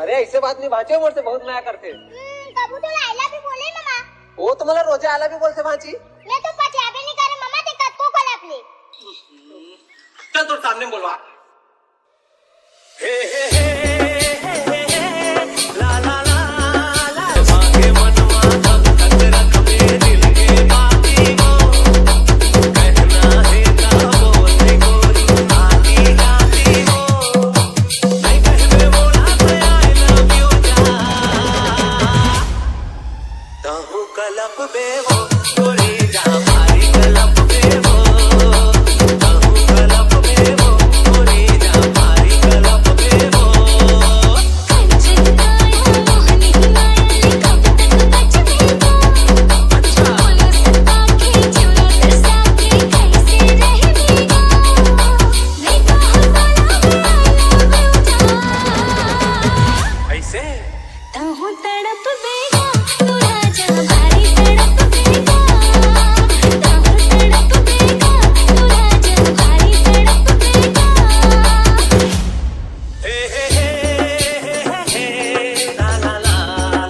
अरे ऐसे बात नहीं भाचे मोर से बहुत माया करते। कबू तो आयला भी बोले मम्मा। वो तो मला रोजे आला भी बोलते भाची। मैं तो पचाबे नहीं करे मम्मा ते कत को कलपले। चल तो सामने बोलवा। हे हे हे ला ला ला ला बाके मनवा तब तक रख दे दिल के बाकी वो कहना है का बोलते गोरी आती जाती हो नहीं कहते बोला तो आई लव यू जा ताहू कलप बे वो गोरी जा मारी कलप बे वो ताहू कलप बे वो गोरी जा मारी कलप बे वो ऐसे तड़प बेगा तू राजा भारी तड़प बेगा तड़प बेगा तू राजा भारी तड़प बेगा हे हे हे हे ला ला ला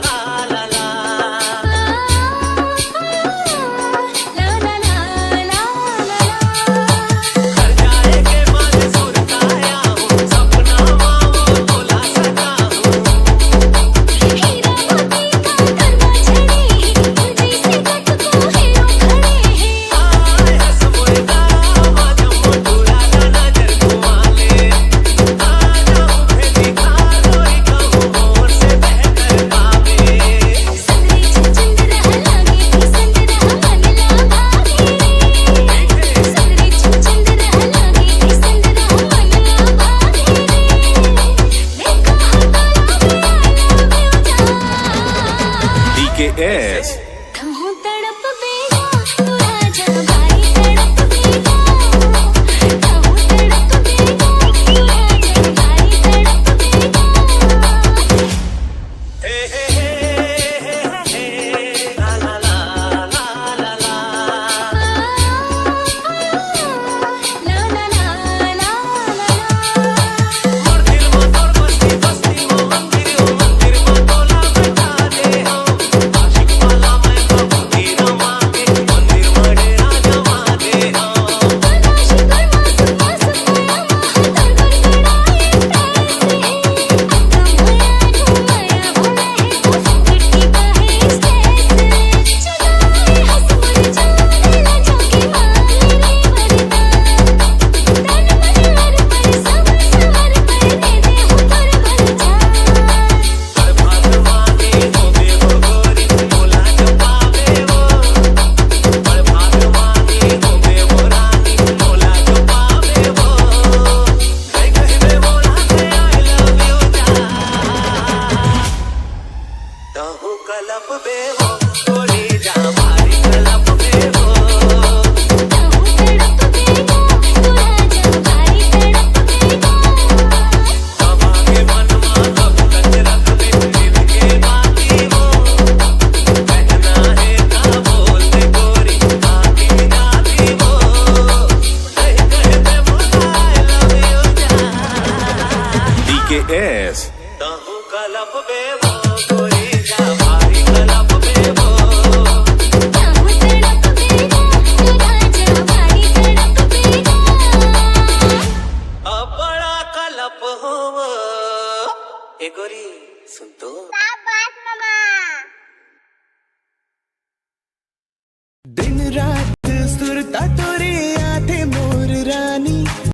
ला ला ला ला ला ला ला ला घर जाए के बाद सुरताया हूँ सपना माँ वो बोला सका हूँ हीरा मोती का करवा छड़ी तुझे से कट को हीरो खड़े हैं आए हंस मुर्गा माजम मोटूरा ना नजर घुमाले आ जाऊँ फिर दिखा रोई कहूँ और से बहकर पावे सगरे चंद रह लागे पसंद रह मन ला भागे सगरे चंद रह लागे पसंद रह मन ला भागे देखा DKS. कहूँ तड़प बेगा तू राजा भारी तड़प बेगा कहूँ तड़प बेगा तू राजा भारी तड़प बेगा हे हे हे हे ला ला ला ला ला ला ला ला ला ला ला मोर दिल में तोर बस्ती बस्ती वो मंदिर में तोला बैठा दे हो आशिक वाला मैं कबूती रमा के मंदिर में डेरा जमा दे हो तलाशी कर मासूम मासूम माया महतर गड़गड़ाए पैसे कम होया घुमाया भोला है तो फिटकी काहे स्टेस चुनाए हंस मुर जाने ला जाके माले रे वरदा तन मन हर पर सब सवर पर दे दे हो कर भर जा हर बात मांगे हो बे हो गोरी बोला जो पावे वो हर बात मांगे हो बे वो रानी बोला जो पावे वो कहीं कहीं बे बोला के आई लव यू जा ताहू कलप बे वो गोरी जा मारी कलप बे वो कहूँ तड़प बेगा तू राजा भारी तड़प बेगा बाबा के मन मा कब तक रख दे दिल के बाकी वो कहना है का बोलते गोरी आती जाती वो नहीं कहते बोला आई लव यू जा DKS. ताहू कलप बे वो गोरी जा भारी कलप बे वो कहूँ तड़प बेगा तू राजा भारी तड़प बेगा अब बड़ा कलप हो वो ए गोरी सुन तो शाबाश मामा दिन रात सुरता तो